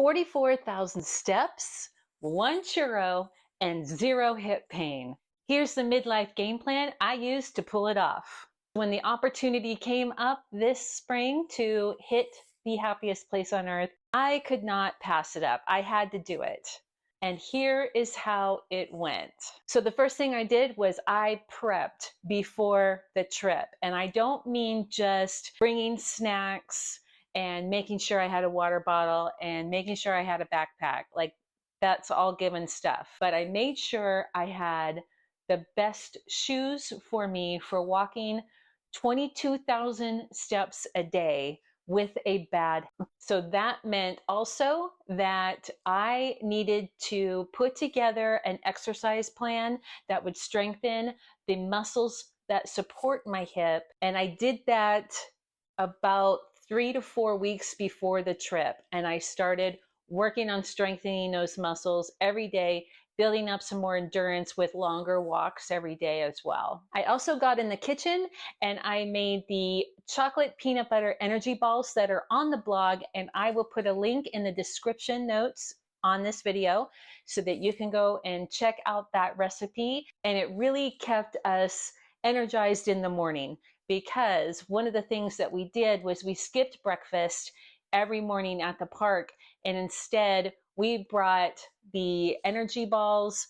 44,000 steps, one churro, and zero hip pain. Here's the midlife game plan I used to pull it off. When the opportunity came up this spring to hit the happiest place on earth, I could not pass it up. I had to do it. And here is how it went. So the first thing I did was I prepped before the trip. And I don't mean just bringing snacks and making sure I had a water bottle and making sure I had a backpack. Like, that's all given stuff. But I made sure I had the best shoes for me for walking 22,000 steps a day with a bad. So that meant also that I needed to put together an exercise plan that would strengthen the muscles that support my hip. And I did that about 3 to 4 weeks before the trip. And I started working on strengthening those muscles every day, building up some more endurance with longer walks every day as well. I also got in the kitchen and I made the chocolate peanut butter energy balls that are on the blog, and I will put a link in the description notes on this video so that you can go and check out that recipe. And it really kept us energized in the morning, because one of the things that we did was we skipped breakfast every morning at the park, and instead we brought the energy balls,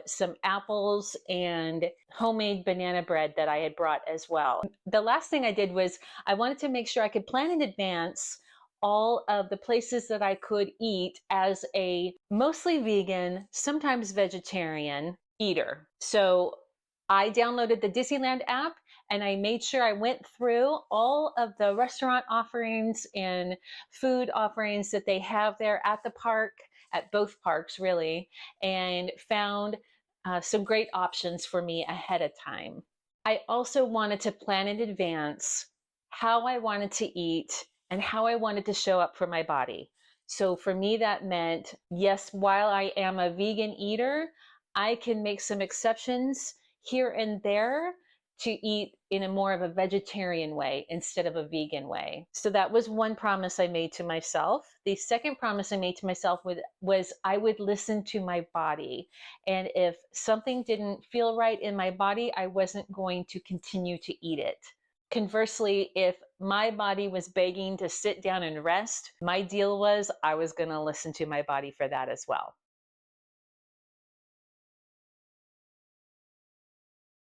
some apples, and homemade banana bread that I had brought as well. The last thing I did was I wanted to make sure I could plan in advance all of the places that I could eat as a mostly vegan, sometimes vegetarian eater. So I downloaded the Disneyland app and I made sure I went through all of the restaurant offerings and food offerings that they have there at the park, at both parks really, and found some great options for me ahead of time. I also wanted to plan in advance how I wanted to eat and how I wanted to show up for my body. So for me, that meant, yes, while I am a vegan eater, I can make some exceptions here and there to eat in a more of a vegetarian way instead of a vegan way. So that was one promise I made to myself. The second promise I made to myself was I would listen to my body. And if something didn't feel right in my body, I wasn't going to continue to eat it. Conversely, if my body was begging to sit down and rest, my deal was I was going to listen to my body for that as well.